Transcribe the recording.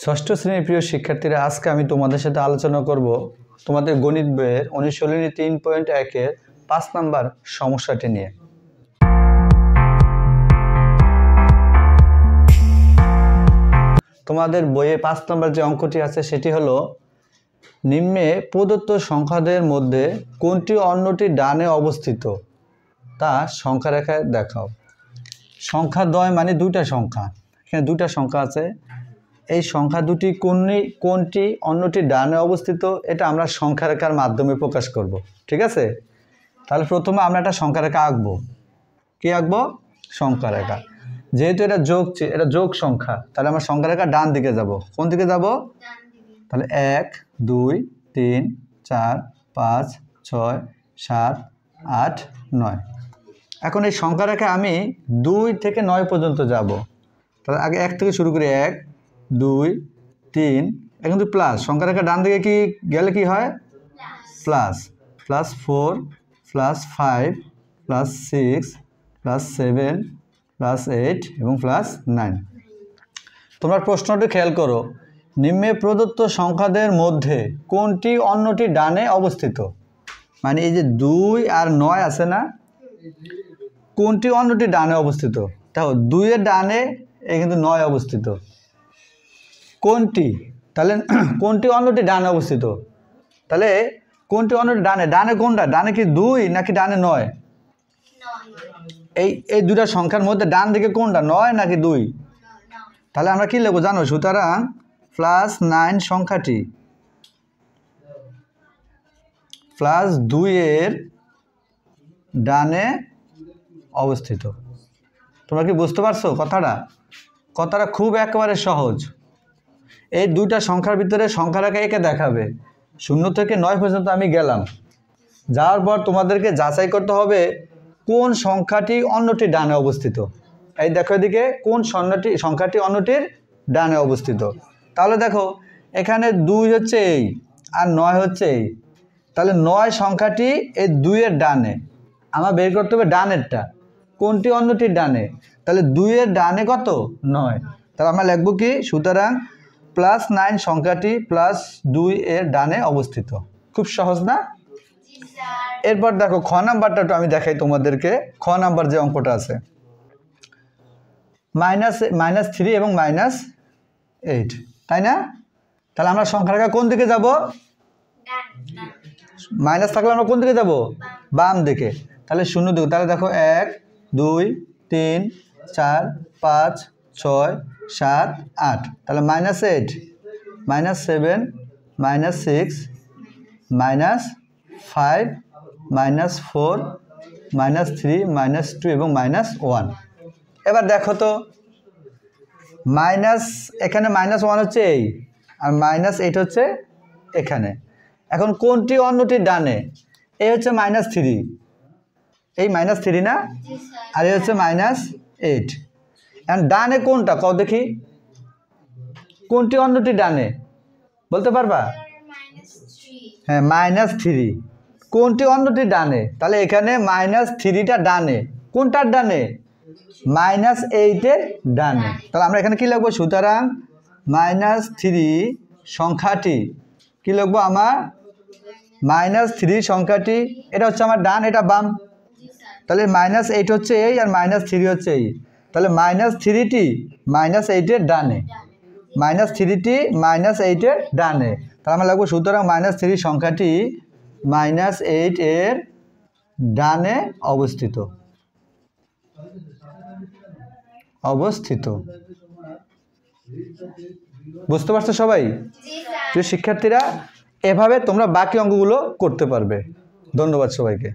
ষষ্ঠ শ্রেণীর প্রিয় শিক্ষার্থীরা, আজকে আমি তোমাদের সাথে আলোচনা করব তোমাদের গণিত বইয়ের অনুশীলনী 3.1-এর 5 নম্বর সমস্যাটি নিয়ে। তোমাদের বইয়ে 5 নম্বর যে অঙ্কটি আছে সেটি হলো, নিম্নে প্রদত্ত সংখ্যাদের মধ্যে কোনটি অন্যটি ডানে অবস্থিত তা সংখ্যা রেখায় দেখাও। সংখ্যা দ্বয় মানে দুইটা সংখ্যা, এখানে দুইটা সংখ্যা আছে। এই সংখ্যা দুটি কোনটি অন্যটি ডানে অবস্থিত এটা আমরা সংখ্যা রেখার মাধ্যমে প্রকাশ করব। ঠিক আছে, তাহলে প্রথমে আমরা একটা সংখ্যা রেখা আঁকবো। কি আঁকবো? সংখ্যা রেখা। যেহেতু এটা যোগ সংখ্যা, তাহলে আমরা সংখ্যা রেখা ডান দিকে যাব। কোন দিকে যাব? তাহলে 1 2 3 4 5 6 7 8 9। এখন এই সংখ্যা রেখায় আমি 2 থেকে 9 পর্যন্ত যাব। তাহলে আগে 1 থেকে শুরু করি। 1 2 3, এখন তো প্লাস, সংখ্যা রেখা ডান দিকে কি গেলে কি হয়? Plus. Plus 4 plus 5 plus 6 plus 7 plus 8 এবং প্লাস 9। তোমরা প্রশ্নটি খেয়াল করো, নিম্নে প্রদত্ত সংখ্যাদের মধ্যে কোনটি অন্যটি ডানে অবস্থিত? মানে এই যে 2 আর 9 আছে না, কোনটি অন্যটি ডানে অবস্থিত? দেখো 2 এর ডানে এই কিন্তু 9 অবস্থিত। কোনটি? তাহলে কোনটি অন্যটি ডানে অবস্থিত? তাহলে কোনটি অন্যটি ডানে? ডানে কোনটা? ডানে কি 2 নাকি ডানে 9? এই দুটা সংখ্যার মধ্যে ডান দিকে কোনটা, 9 নাকি 2? তাহলে আমরা কি লিখবো জানো? সুতরাং +9 সংখ্যাটি +2 এর ডানে অবস্থিত। তোমরা কি বুঝতে পারছো কথাটা? কথাটা খুব একেবারে সহজ। এই দুইটা সংখ্যার ভিতরে সংখ্যা রেখা এঁকে দেখাবে। 0 থেকে 9 পর্যন্ত আমি গেলাম, যাওয়ার পর তোমাদেরকে যাচাই করতে হবে কোন সংখ্যাটি অন্যটি ডানে অবস্থিত। এই দেখো এদিকে কোন সংখ্যাটি অন্যটির ডানে অবস্থিত। তাহলে দেখো এখানে 2 হচ্ছে এই আর 9 হচ্ছে এই, তাহলে 9 সংখ্যাটি এই 2 এর ডানে। আমার বের করতে হবে ডানেরটা, কোনটি অন্যটির ডানে। তাহলে 2 এর ডানে কত? 9। তাহলে আমরা লিখব কি? সুতরাং +9 সংখ্যাটি +2 এর ডানে অবস্থিত। খুব সহজ না? এরপর দেখো খ নাম্বারটা একটু আমি দেখাই তোমাদেরকে। খ নাম্বার যে অঙ্কটা আছে, -3 এবং -8, তাই না? তাহলে আমরা সংখ্যা রেখা কোন দিকে যাব? মাইনাস থাকলে আমরা কোন দিকে যাব? বাম দিকে। তাহলে 0 দিকে। তাহলে দেখো 1 2 3 4 5 6 7 8, তাহলে -8 -7 -6 -5 -4 -3 -2 এবং -1। এবার দেখো তো, এখানে -1 হচ্ছে এই আর -8 হচ্ছে এখানে। এখন কোনটি অন্যটি ডানে? এই হচ্ছে -3, এই -3 না, আর এই হচ্ছে -8। এখন ডানে কোনটা কও দেখি? কোনটি অন্যটি ডানে বলতে পারবা? হ্যাঁ, -3। কোনটি অন্যটি ডানে? তাহলে এখানে -3টা ডানে। কোনটার ডানে? -8 এর ডানে। তাহলে আমরা এখানে কি লিখবো? সুতরাং -3 সংখ্যাটি কি লিখবো? আমার -3 সংখ্যাটি, এটা হচ্ছে আমার ডান, এটা বাম। তাহলে -8 হচ্ছে এই আর -3 হচ্ছে এই। তাহলে -3টি -8 এর ডানে, -3টি -8 এর ডানে। তাহলে আমরা লিখবো সুতরাং -3 সংখ্যাটি -8 এর ডানে অবস্থিত। বুঝতে পারছো সবাই? প্রিয় শিক্ষার্থীরা, এভাবে তোমরা বাকি অঙ্কগুলো করতে পারবে। ধন্যবাদ সবাইকে।